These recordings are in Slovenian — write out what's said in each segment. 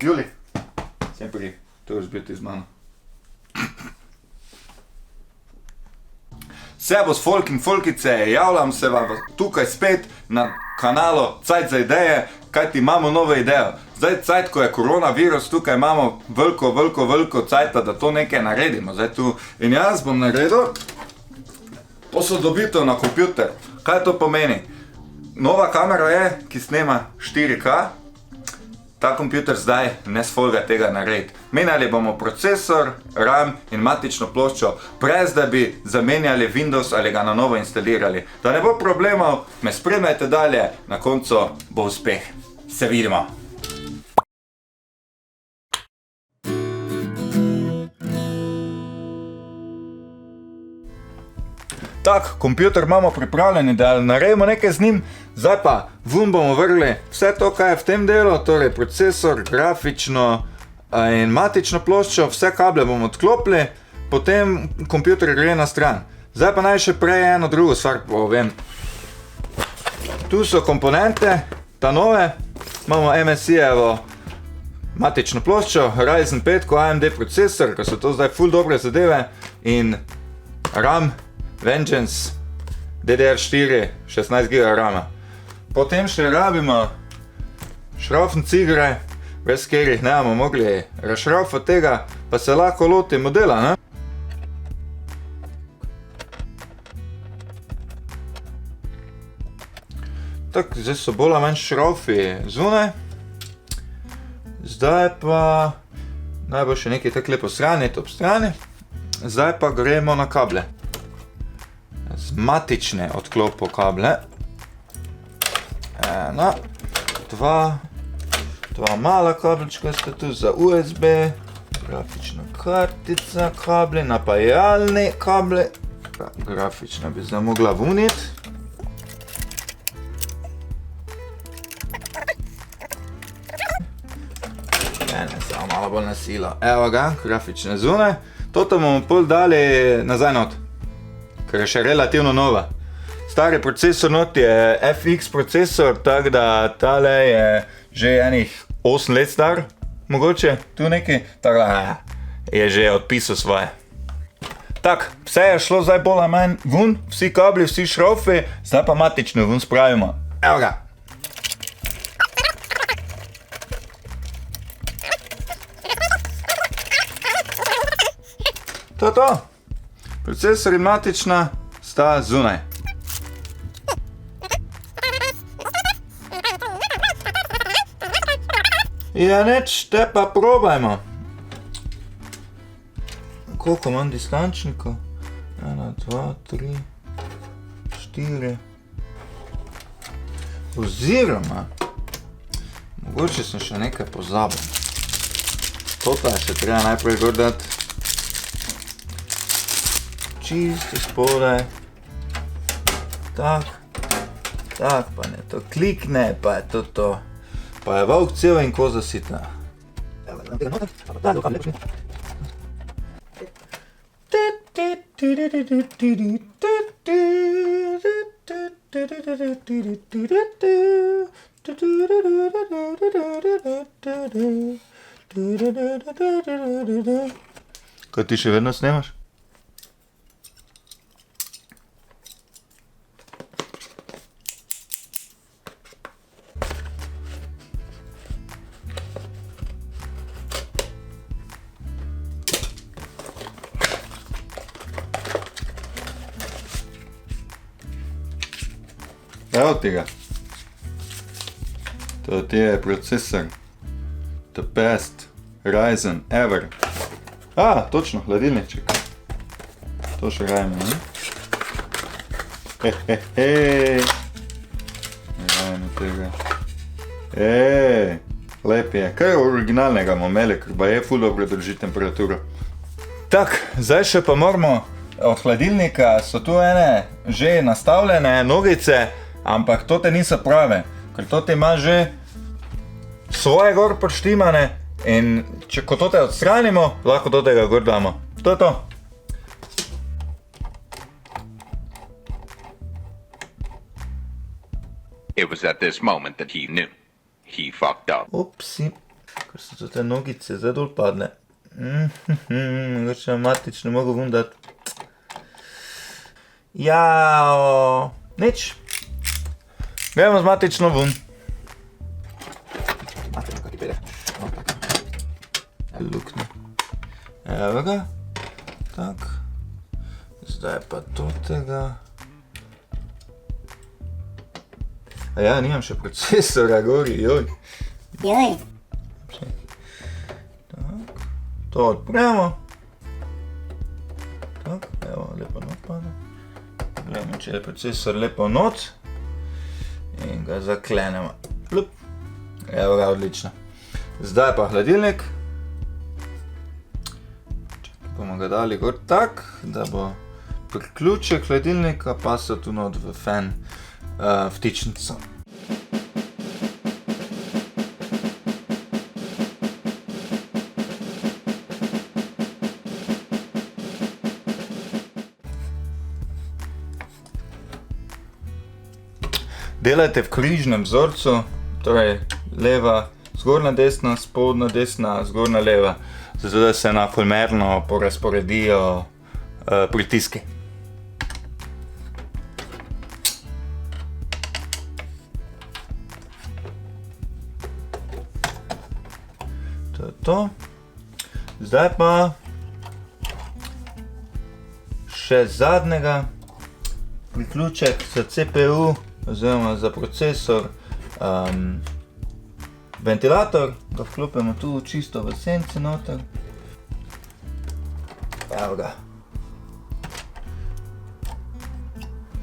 Juli, sempre to biti z mano. Servus folk in folkice, javljam se vam tukaj spet na kanalu Cajt za ideje, kajti imamo novo idejo. Zdaj cajt, ko je koronavirus, tukaj imamo veliko cajta, da to nekaj naredimo. Zdaj tu in jaz bom naredil posodobitev na kompjuter. Kaj to pomeni? Nova kamera je, ki snema 4K. Ta kompjuter zdaj ne sfolga tega narediti. Menjali bomo procesor, RAM in matično ploščo, brez da bi zamenjali Windows ali ga na novo instalirali. Da ne bo problemov, me spremljajte dalje, na koncu bo uspeh. Se vidimo! Tak, kompjuter imamo pripravljen, da naredimo nekaj z njim. Zdaj pa vun bomo vrgli vse to, kaj je v tem delu, torej procesor, grafično in matično ploščo, vse kable bomo odklopili, potem kompjuter gre na stran. Zdaj pa naj še prej eno drugo stvar povem. Tu so komponente, ta nove, imamo MSI-jevo matično ploščo, Ryzen 5 AMD procesor, ker so to zdaj ful dobre zadeve, in RAM Vengeance DDR4 16 GB RAM-a. Potem še rabimo šraufencigre, brez katerih ne bomo mogli razšraufati tega, pa se lahko lotimo dela, ne? Tako, zdaj so bolj ali manj šraufi zunaj. Zdaj pa naj bo še nekaj tako lepo shraniti ob strani. Zdaj pa gremo na kable. Z matične odklopov kable. Ena, dva mala kabelčka sta tu za USB, grafična kartica, kable, napajalni kable. Grafična bi zdaj mogla vuniti. Ne, samo malo bolj na silo. Evo ga, grafične zunaj. Toto bomo pol dali nazaj not, ker je še relativno nova. Stari procesor not je FX procesor, tako da tale je že enih 8 let star, mogoče, tu neki, tako da je že odpisal svoje. Tak, vse je šlo zdaj bolj ali manj vun, vsi kabli, vsi šraufi, zdaj pa matično vun spravimo. Evo ga. To. Procesor in matična sta zunaj. Ja, neč, te pa probajmo. Koliko imam distančnikov? 1, 2, 3, 4. Oziroma, mogoče sem še nekaj pozabil. Toto je še treba najprej gor dati. Čisto spodaj. Tak, pa ne to klikne, pa je to. Pa je volk cel in koza sitna. Kaj ti še vedno snemaš? Evo tega. To je procesor. The best Ryzen ever. Točno, hladilniček. To še rajmo, ne? Rajmo tega. Lep je. Kaj originalnega bomo imeli, ker pa je ful dobro drži temperaturo. Tak, zdaj še pa moramo od hladilnika, so tu ene že nastavljene nogice, ampak tote niso prave, ker tote ima že svoje gor poštimane in ko tote odstranimo, lahko totega gor damo. To je to. It was at this moment that he knew. He fucked up. Upsi. ker so to te nogice zdaj dol padle. Mogoče Matič ne mogo vun dat. Jao, nič. Gremo z Matično vun. Matično, kaj ti pede? No, tako. Lukne. Evo ga. Tak. Zdaj pa totega. A ja, nimam še procesora gori, joj. Joj. Tak. To odpremo. Tak, evo, lepo not pada. Gledamo, če je procesor lepo not. In ga zaklenemo. Plup. Evo ga, odlično. Zdaj pa hladilnik. Bomo ga dali gor tak, da bo priključek hladilnika pasal tu not v fan vtičnico. Delajte v križnem vzorcu, torej leva, zgornja desna, spodnja desna, zgornja leva, zato da se enakomerno porazporedijo pritiski. To je to. Zdaj pa še zadnjega priključek za CPU oziroma za procesor ventilator, ga vklopimo tu čisto v senci noter. Evo ga.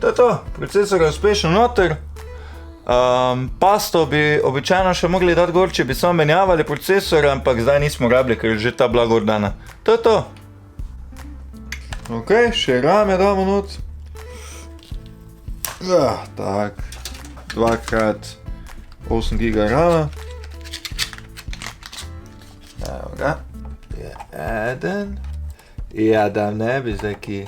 To je to, procesor je uspešno noter. Pasto bi običajno še mogli dati gor, če bi samo menjavali procesor, ampak zdaj nismo rabili, ker je že ta bila gor dana. To je to. Ok, še rame damo not. Tak, 2x8 giga rama. Evo ga, je eden. Ja, da ne bi zdaj ki.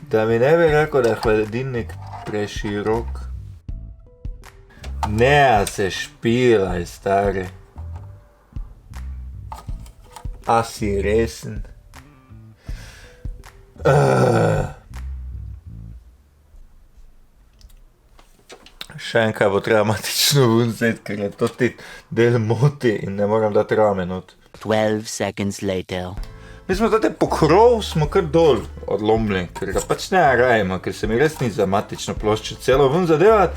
Da mi ne bi rekel, da je hladilnik preširok. Ne, se špilaj, stari. A si resen? Še enkaj bo treba Matično ven vzeti, ker je to ti del moti in ne moram dati rame not. 12 seconds later. Mi smo tate pokrov smo kar dol odlomili, ker ga pač ne rajemo, ker se mi res ni za Matično ploščo celo ven zadevati.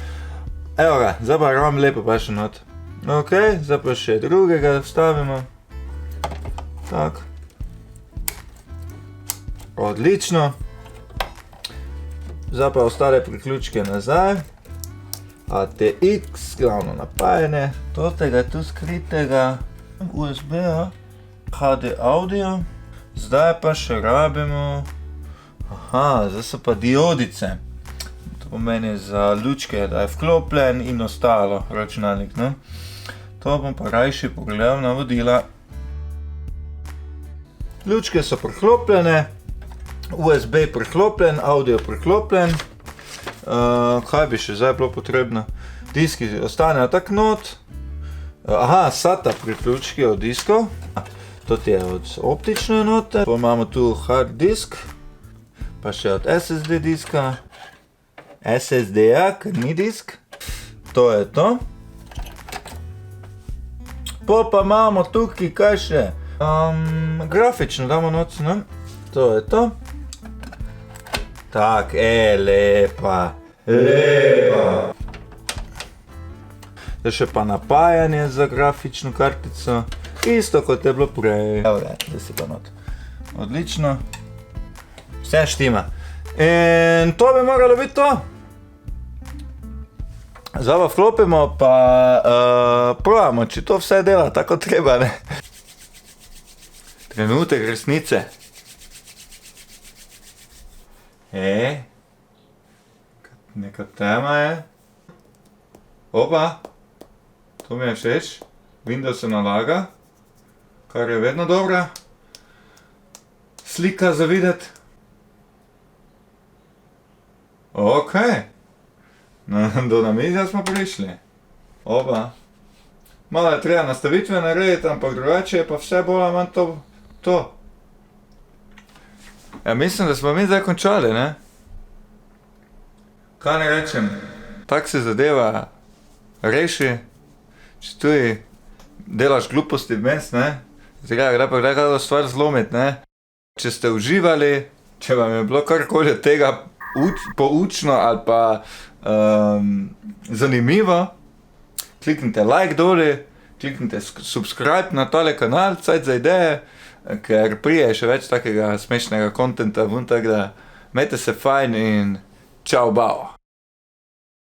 Evo ga, zdaj pa ram lepo pa še not. Ok, zdaj pa še drugega vstavimo. Tak. Odlično. Zdaj pa ostale priključke nazaj. ATX, glavno napajanje. Totega tu skritega USB-a. HD audio. Zdaj pa še rabimo. Aha, zdaj so pa diodice. To pomeni za lučke, da je vklopljen in ostalo računalnik, ne? To bom pa rajši pogledal navodila. Lučke so priklopljene. USB priklopljen, audio priklopljen. Kaj bi še zdaj bilo potrebno? Diski ostanejo tak not. Aha, SATA priključki od diskov. To je od optične note. Pa imamo tu hard disk. Pa še od SSD diska. SSD-ja, ker ni disk. To je to. Pa imamo tukaj kaj še? Grafično damo not, ne? To je to. Tak, lepa. Lepa. Zdaj še pa napajanje za grafično kartico. Isto kot je bilo prej. Evo ga, zdaj si pa not. Odlično. Vse štima. In to bi moralo biti to. Zdaj pa vklopimo pa probamo, či to vse dela tako treba, ne. Trenutek resnice. Neka tema je. Opa, to mi je všeč. Windows se nalaga, kar je vedno dobra slika za videti. Ok, Do namizja smo prišli. Oba. Malo je treba nastavitve narediti, ampak drugače je pa vse bolj ali manj to. Ja, mislim, da smo mi zdaj končali, ne? Kaj ne rečem? Tak se zadeva reši, če tudi delaš gluposti vmes, ne? Zdaj, gre pa kakšno stvar zlomiti, ne? Če ste uživali, če vam je bilo karkoli od tega poučno ali pa zanimivo, kliknite like doli, kliknite subscribe na tale kanal, Cajt za ideje, ker prije še več takega smešnega kontenta ven, tako da imejte se fajn in čau bao.